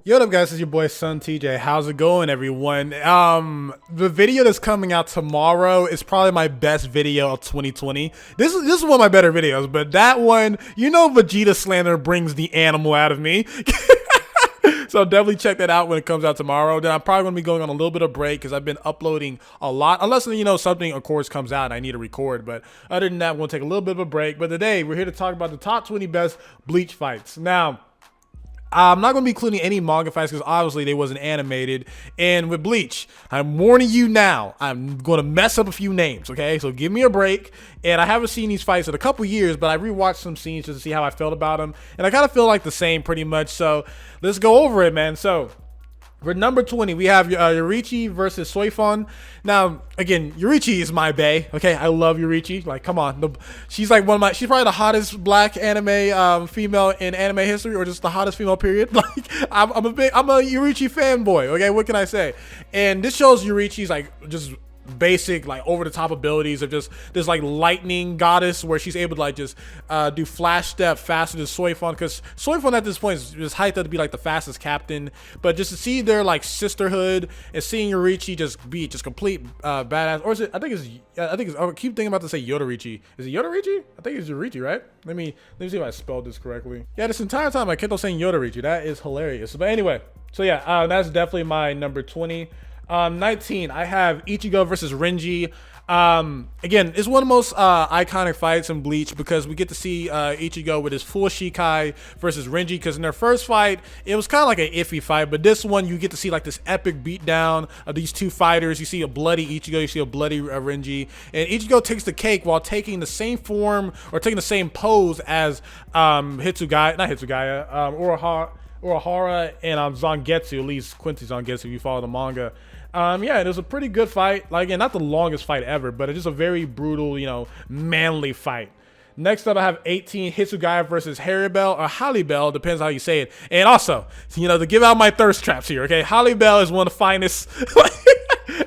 Yo, what up guys, it's your boy SonTj. How's it going, everyone? The video that's coming out tomorrow is probably my best video of 2020. This is one of my better videos, but that one, you know, Vegeta slander brings the animal out of me. So definitely check that out when it comes out tomorrow. Then I'm probably going to be going on a little bit of break because I've been uploading a lot. Unless, you know, something, of course, comes out and I need to record. But other than that, we'll take a little bit of a break. But today, we're here to talk about the top 20 best Bleach fights. Now, I'm not going to be including any manga fights because obviously they wasn't animated. And with Bleach, I'm warning you now, I'm going to mess up a few names, okay? So give me a break. And I haven't seen these fights in a couple years, but I rewatched some scenes just to see how I felt about them. And I kind of feel like the same pretty much. So let's go over it, man. So for number 20, we have Yoruichi versus Soifon. Now, again, Yoruichi is my bae. Okay, I love Yoruichi. Like, come on, she's like she's probably the hottest black anime female in anime history, or just the hottest female period. Like, I'm a Yoruichi fanboy. Okay, what can I say? And this shows Yoruichi's like just basic, like over the top abilities of just this like lightning goddess where she's able to like just do flash step faster than Soifon, because Soifon at this point is just hyped up to be like the fastest captain. But just to see their like sisterhood and seeing Yoruichi just be just complete badass, or is it, I think it's I keep thinking about to say Yoruichi. Is it Yoruichi? I think it's Yoruichi, right? Let me see if I spelled this correctly. Yeah, this entire time I kept on saying Yoruichi. That is hilarious. But anyway, so yeah, that's definitely my number 20. 19, I have Ichigo versus Renji. Again, it's one of the most iconic fights in Bleach because we get to see Ichigo with his full Shikai versus Renji, because in their first fight, it was kind of like an iffy fight, but this one, you get to see like this epic beatdown of these two fighters. You see a bloody Ichigo, you see a bloody Renji, and Ichigo takes the cake while taking the same form, or taking the same pose as Urahara and Zangetsu, at least Quincy Zangetsu, if you follow the manga. Yeah, it was a pretty good fight. Like, again, not the longest fight ever, but it's just a very brutal, you know, manly fight. Next up, I have 18, Hitsugaya versus Harribel, or Harribel, depends how you say it. And also, you know, to give out my thirst traps here, okay? Harribel is one of the finest.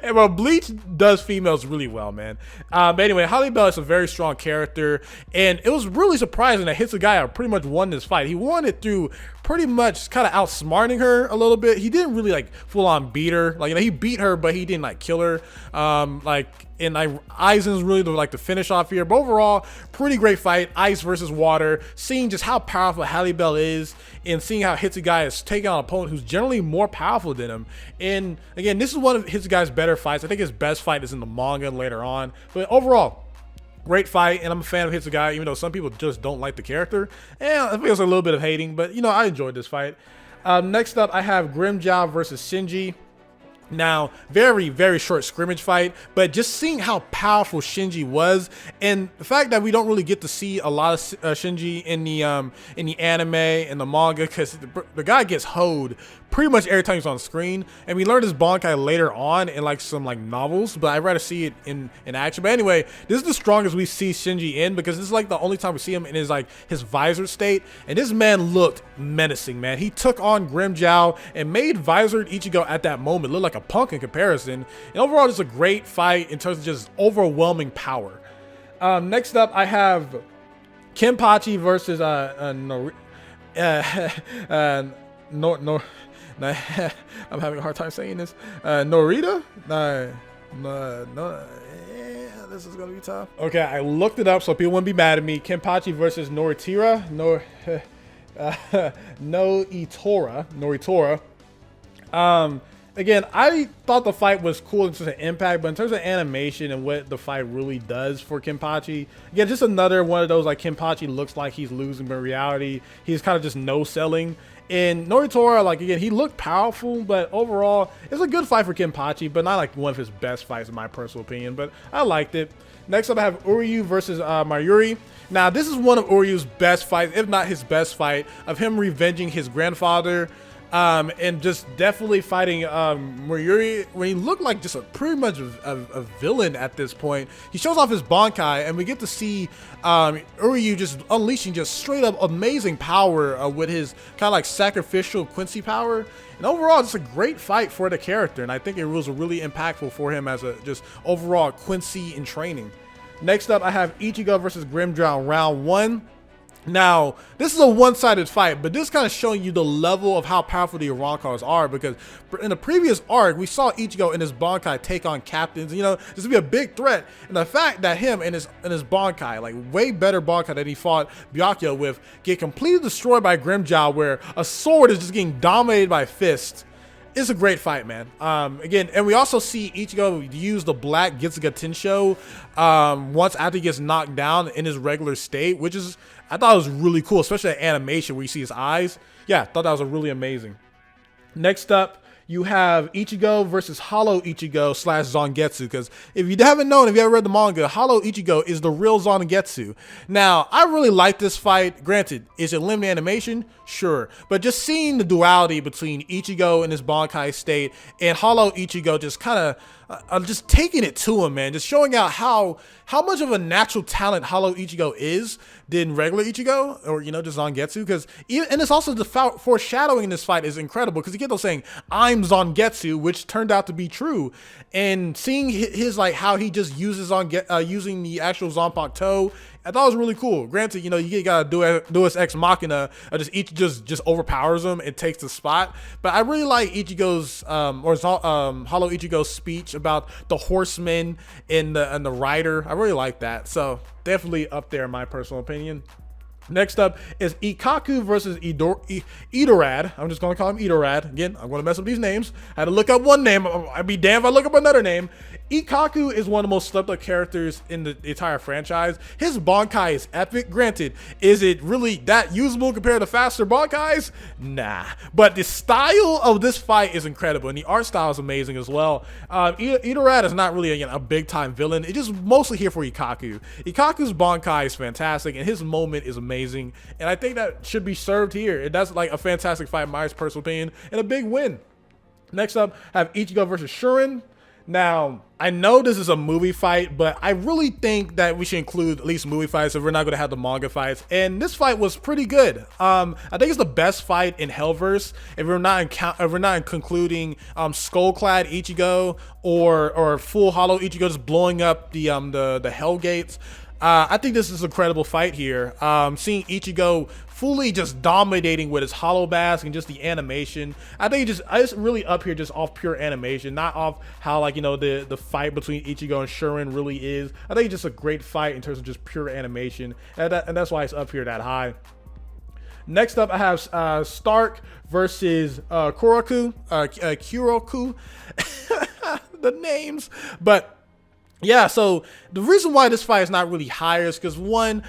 And well, Bleach does females really well, man. But anyway, Harribel is a very strong character, and it was really surprising that Hitsugaya pretty much won this fight. He won it through pretty much kind of outsmarting her a little bit. He didn't really like full on beat her. Like, you know, he beat her, but he didn't like kill her. And Aizen's really the finish off here. But overall, pretty great fight. Ice versus water. Seeing just how powerful Harribel is, and seeing how Hitsugaya is taking on an opponent who's generally more powerful than him. And again, this is one of Hitsugaya's better fights. I think his best fight is in the manga later on. But overall, great fight, and I'm a fan of Hitsugaya, even though some people just don't like the character. And I think it's a little bit of hating, but you know, I enjoyed this fight. Next up, I have Grimmjow versus Shinji. Now, very, very short scrimmage fight, but just seeing how powerful Shinji was, and the fact that we don't really get to see a lot of Shinji in the anime and the manga, because the guy gets hoed pretty much every time he's on screen, and we learned his Bankai later on in like some like novels, but I'd rather see it in action. But anyway, this is the strongest we see Shinji in, because this is like the only time we see him in his like his visor state, and this man looked menacing, man. He took on Grimmjow and made visored Ichigo at that moment look like a punk in comparison. And overall, just a great fight in terms of just overwhelming power. Next up, I have Kenpachi versus I'm having a hard time saying this. Nnoitra? This is gonna be tough. Okay, I looked it up so people wouldn't be mad at me. Kenpachi versus Nnoitra. Nnoitra. Again, I thought the fight was cool in terms of impact, but in terms of animation and what the fight really does for Kenpachi, again, just another one of those like Kenpachi looks like he's losing, but in reality, he's kind of just no-selling. And Nnoitra, like, again, he looked powerful, but overall, it's a good fight for Kenpachi, but not like one of his best fights in my personal opinion, but I liked it. Next up, I have Uryu versus Mayuri. Now, this is one of Uryu's best fights, if not his best fight, of him revenging his grandfather. And just definitely fighting Mayuri when he looked like just pretty much a villain at this point. He shows off his Bankai, and we get to see Uryu just unleashing just straight up amazing power with his kind of like sacrificial Quincy power. And overall, it's a great fight for the character, and I think it was really impactful for him as a just overall Quincy in training. Next up, I have Ichigo versus Grimmjow round 1. Now, this is a one-sided fight, but this kind of showing you the level of how powerful the Uraharas are, because in the previous arc, we saw Ichigo and his Bankai take on captains, you know, this would be a big threat. And the fact that him and his Bankai, like way better Bankai that he fought Byakuya with, get completely destroyed by Grimmjow, where a sword is just getting dominated by fists. It's a great fight, man. Again, and we also see Ichigo use the black Getsuga Tensho once after he gets knocked down in his regular state, which is, I thought it was really cool, especially that animation where you see his eyes. Yeah, I thought that was really amazing. Next up, you have Ichigo versus Hollow Ichigo / Zangetsu, because if you haven't known, if you haven't read the manga, Hollow Ichigo is the real Zangetsu. Now, I really like this fight. Granted, is it limited animation? Sure. But just seeing the duality between Ichigo and his Bankai state and Hollow Ichigo just kind of just taking it to him, man. Just showing out how much of a natural talent Hollow Ichigo is than regular Ichigo, or, you know, just Zangetsu. Because and it's also the foreshadowing in this fight is incredible, because he kept on saying, "I'm Zangetsu," which turned out to be true. And seeing his like how he just uses using the actual Zanpakuto, I thought it was really cool. Granted, you know, you gotta do his ex machina, just overpowers him and takes the spot. But I really like Ichigo's Hollow Ichigo's speech about the horseman and the rider. I really like that. So definitely up there in my personal opinion. Next up is Ikkaku versus Edorad. I'm just going to call him Edorad. Again, I'm going to mess up these names. I had to look up one name. I'd be damned if I look up another name. Ikkaku is one of the most slept up characters in the entire franchise. His Bankai is epic. Granted, is it really that usable compared to faster Bankais? Nah. But the style of this fight is incredible, and the art style is amazing as well. Edorad is not really a big time villain. It's just mostly here for Ikkaku. Ikkaku's Bankai is fantastic, and his moment is amazing, and I think that should be served here. And that's like a fantastic fight in my personal opinion, and a big win. Next up, I have Ichigo versus Shuren. Now, I know this is a movie fight, but I really think that we should include at least movie fights if we're not going to have the manga fights. And this fight was pretty good. I think it's the best fight in Hellverse if we're not concluding Skull-clad Ichigo or full Hollow Ichigo just blowing up the Hell Gates. I think this is an incredible fight here. Seeing Ichigo fully just dominating with his hollow mask and just the animation. I think it's really up here just off pure animation, not off how, like, you know, the fight between Ichigo and Shuren really is. I think it's just a great fight in terms of just pure animation, and that's why it's up here that high. Next up, I have Starrk versus Kyoraku. The names, but yeah, so the reason why this fight is not really higher is because, one,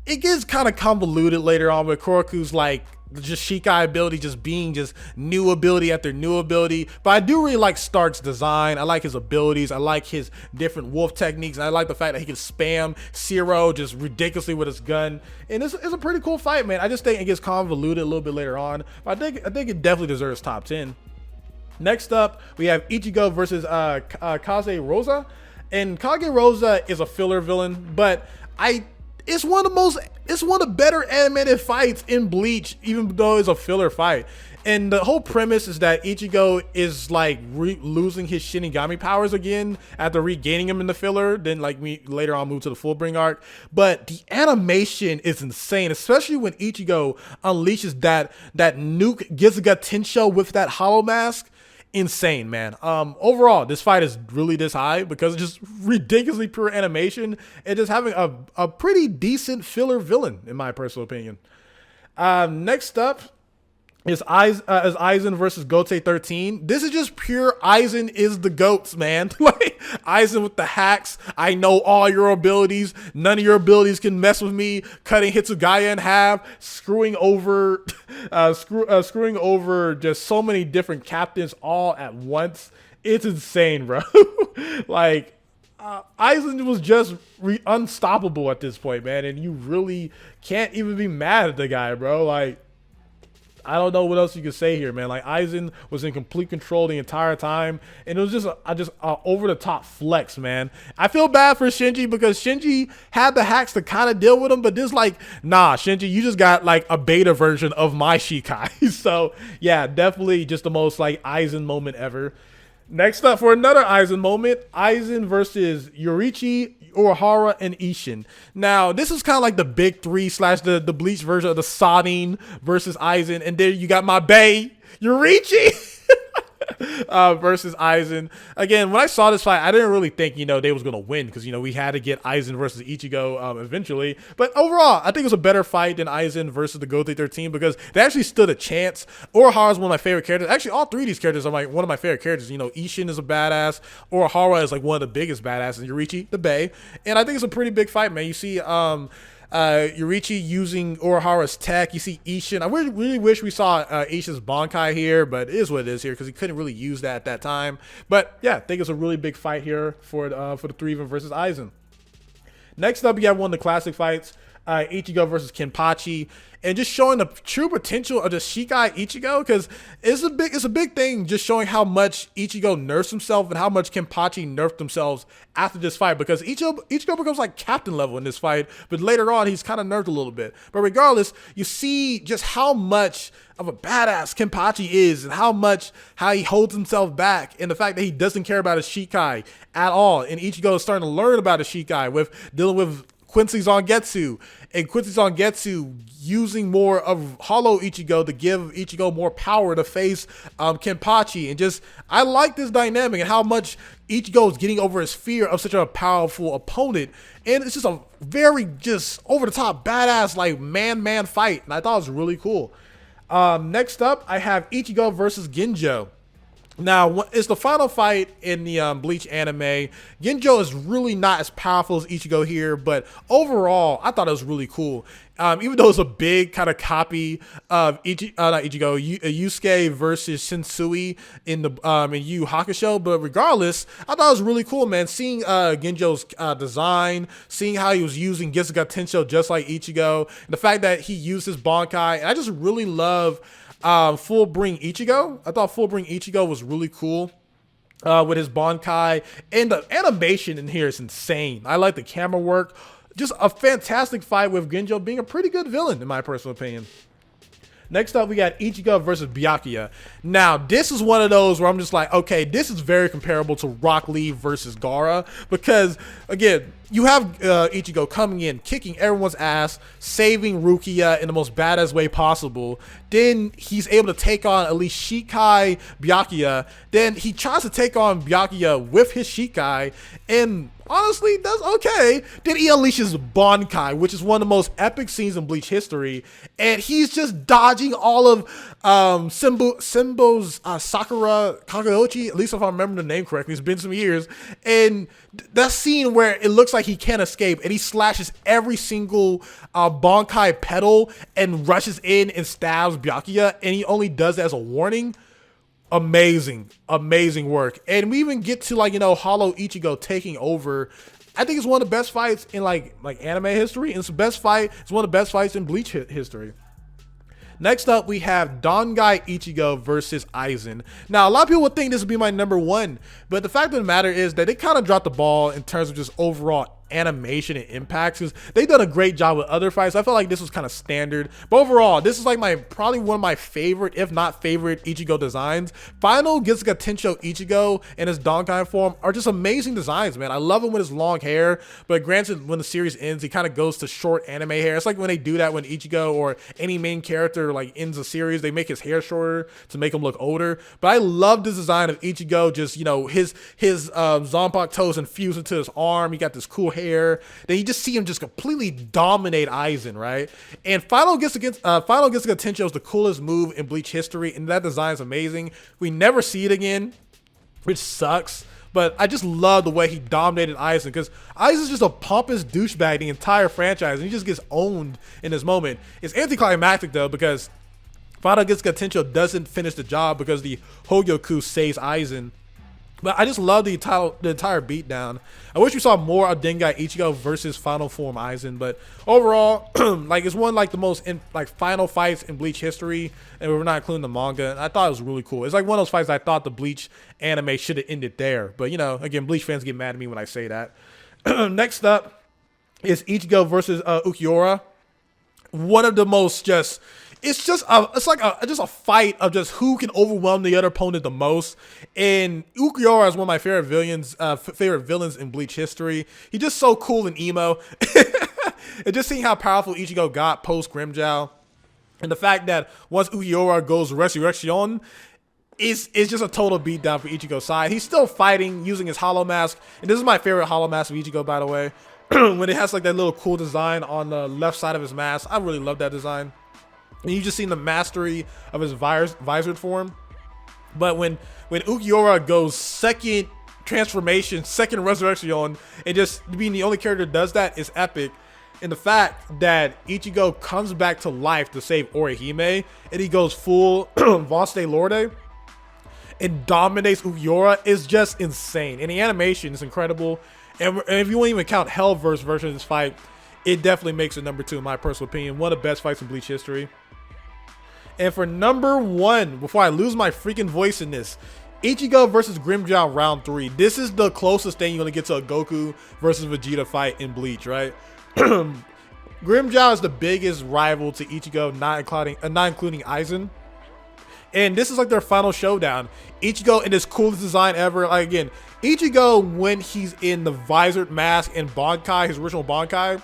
it gets kind of convoluted later on with Kyoraku's like just Shikai ability just being just new ability after new ability. But I do really like Stark's design. I like his abilities. I like his different wolf techniques. And I like the fact that he can spam Zero just ridiculously with his gun. And it's a pretty cool fight, man. I just think it gets convoluted a little bit later on. But I think it definitely deserves top 10. Next up, we have Ichigo versus Kageroza. And Kageroza is a filler villain, but it's one of the better animated fights in Bleach, even though it's a filler fight. And the whole premise is that Ichigo is like losing his Shinigami powers again after regaining them in the filler. Then like we later on move to the Fullbring arc. But the animation is insane, especially when Ichigo unleashes that nuke Getsuga Tensho with that hollow mask. Insane, man. Overall, this fight is really this high because it's just ridiculously pure animation and just having a pretty decent filler villain, in my personal opinion. Next up is Aizen versus Gotei 13. This is just pure Aizen is the GOATs, man. Like, Aizen with the hacks. I know all your abilities. None of your abilities can mess with me. Cutting Hitsugaya in half, screwing over just so many different captains all at once. It's insane, bro. Like, Aizen was just unstoppable at this point, man. And you really can't even be mad at the guy, bro. Like, I don't know what else you could say here, man. Like, Aizen was in complete control the entire time, and it was just over the top flex, man. I feel bad for Shinji because Shinji had the hacks to kind of deal with him, but this, like, nah, Shinji, you just got like a beta version of my Shikai. So yeah, definitely just the most like Aizen moment ever. Next up for another Aizen moment, Aizen versus Yoruichi, Urahara, and Isshin. Now, this is kind of like the big three slash the Bleach version of the sodding versus Aizen. And there you got my bae, Yoruichi. Versus Aizen. Again, when I saw this fight, I didn't really think, they was going to win because, we had to get Aizen versus Ichigo eventually. But overall, I think it was a better fight than Aizen versus the Gotei 13 because they actually stood a chance. Urahara is one of my favorite characters. Actually, all three of these characters are one of my favorite characters. Isshin is a badass. Urahara is like one of the biggest badasses. And Yoruichi, the bae. And I think it's a pretty big fight, man. You see, Yoruichi using Urahara's tech. You see Isshin. I really wish we saw Isshin's Bankai here, but it is what it is here because he couldn't really use that at that time. But yeah, I think it's a really big fight here for the three of them versus Aizen. Next up, we have one of the classic fights, Ichigo versus Kenpachi, and just showing the true potential of the Shikai Ichigo because it's a big thing just showing how much Ichigo nerfs himself and how much Kenpachi nerfed themselves after this fight because Ichigo becomes like captain level in this fight, but later on he's kind of nerfed a little bit. But regardless, you see just how much of a badass Kenpachi is and how he holds himself back and the fact that he doesn't care about his Shikai at all. And Ichigo is starting to learn about his Shikai with dealing with Quincy Zangetsu, and Quincy Zangetsu using more of Hollow Ichigo to give Ichigo more power to face Kenpachi. And just, I like this dynamic and how much Ichigo is getting over his fear of such a powerful opponent. And it's just a very just over-the-top badass like man fight. And I thought it was really cool. Next up, I have Ichigo versus Ginjo. Now, it's the final fight in the Bleach anime. Ginjo is really not as powerful as Ichigo here, but overall, I thought it was really cool. Even though it's a big kind of copy of Yusuke versus Shinsui in the in Yu Hakusho, but regardless, I thought it was really cool, man. Seeing Ginjo's design, seeing how he was using Getsuga Tensho just like Ichigo, and the fact that he used his Bankai, and I just really love Full Bring Ichigo. I thought Full Bring Ichigo was really cool with his Bankai, and the animation in here is insane. I like the camera work. Just a fantastic fight with Grimmjow being a pretty good villain in my personal opinion. Next up, we got Ichigo versus Byakuya. Now, this is one of those where I'm just like, okay, this is very comparable to Rock Lee versus Gaara because, again, you have Ichigo coming in, kicking everyone's ass, saving Rukia in the most badass way possible. Then he's able to take on at least Shikai Byakuya. Then he tries to take on Byakuya with his Shikai, and honestly, that's okay. Then he unleashes Bankai, which is one of the most epic scenes in Bleach history, and he's just dodging all of Simbo's Sakura Kageroza, at least if I remember the name correctly. It's been some years, and that scene where it looks like he can't escape, and he slashes every single Bankai pedal and rushes in and stabs Byakuya, and he only does that as a warning. Amazing work. And we even get to Hollow Ichigo taking over. I think it's one of the best fights in like anime history, and it's the best fight. It's one of the best fights in Bleach history. Next up, we have Dangai Ichigo versus Aizen. Now, a lot of people would think this would be my number one, but the fact of the matter is that they kind of dropped the ball in terms of just overall animation and impacts because they've done a great job with other fights. I felt like this was kind of standard, but overall, this is like probably one of my favorite, if not favorite, Ichigo designs. Final Getsuga Tensho Ichigo and his Dankai form are just amazing designs, man. I love him with his long hair, but granted, when the series ends, he kind of goes to short anime hair. It's like when they do that when Ichigo or any main character ends a series, they make his hair shorter to make him look older. But I love this design of Ichigo, just his Zanpakuto toes infused into his arm. He got this cool hair. Then you just see him just completely dominate Aizen, right? And Final Getsuga Tensho is the coolest move in Bleach history, and that design is amazing. We never see it again, which sucks. But I just love the way he dominated Aizen because Aizen's just a pompous douchebag the entire franchise, and he just gets owned in this moment. It's anticlimactic though because Final Getsuga Tensho doesn't finish the job because the Hogyoku saves Aizen. But I just love the entire beatdown. I wish we saw more of Dangai Ichigo versus Final Form Aizen, but overall, it's one the most final fights in Bleach history, and we're not including the manga. And I thought it was really cool. It's like one of those fights I thought the Bleach anime should have ended there, but again, Bleach fans get mad at me when I say that. Next up is Ichigo versus Ulquiorra. One of the most just it's just a fight of just who can overwhelm the other opponent the most. And Ulquiorra is one of my favorite villains in Bleach history. He's just so cool and emo. And just seeing how powerful Ichigo got post Grimmjow, and the fact that once Ulquiorra goes Resurrection, it's just a total beatdown for Ichigo's side. He's still fighting using his Hollow Mask, and this is my favorite Hollow Mask of Ichigo, by the way. When it has like that little cool design on the left side of his mask, I really love that design. And you just seen the mastery of his visored form. But when Ulquiorra goes second transformation, second resurrection, and just being the only character that does that is epic. And the fact that Ichigo comes back to life to save Orihime, and he goes full Vaste Lorde and dominates Ulquiorra is just insane. And the animation is incredible. And if you won't even count Hellverse version of this fight, it definitely makes it #2 in my personal opinion. One of the best fights in Bleach history. And for #1, before I lose my freaking voice in this, Ichigo versus Grimmjow round 3. This is the closest thing you're going to get to a Goku versus Vegeta fight in Bleach, right? Grimmjow is the biggest rival to Ichigo, not including Aizen. And this is like their final showdown. Ichigo in his coolest design ever. Like again, Ichigo when he's in the visored mask and Bankai, his original Bankai,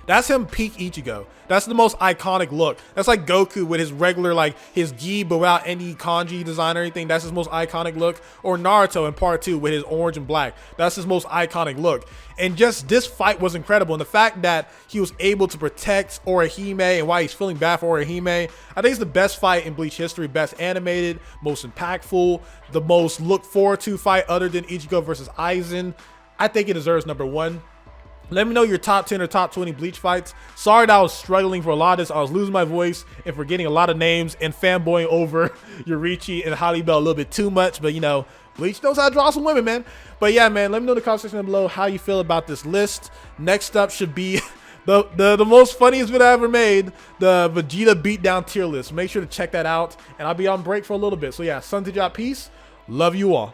that's him peak Ichigo. That's the most iconic look. That's like Goku with his regular, like his gi but without any kanji design or anything. That's his most iconic look. Or Naruto in part 2 with his orange and black. That's his most iconic look. And just this fight was incredible. And the fact that he was able to protect Orihime and why he's feeling bad for Orihime, I think it's the best fight in Bleach history. Best animated, most impactful, the most looked forward to fight other than Ichigo versus Aizen. I think it deserves #1. Let me know your top 10 or top 20 Bleach fights. Sorry that I was struggling for a lot of this. I was losing my voice and forgetting a lot of names and fanboying over Yoruichi and Harribel a little bit too much. But, you know, Bleach knows how to draw some women, man. But, yeah, man, let me know in the comment section below how you feel about this list. Next up should be the most funniest video I ever made, the Vegeta beatdown tier list. Make sure to check that out. And I'll be on break for a little bit. So, yeah, SonTj, peace. Love you all.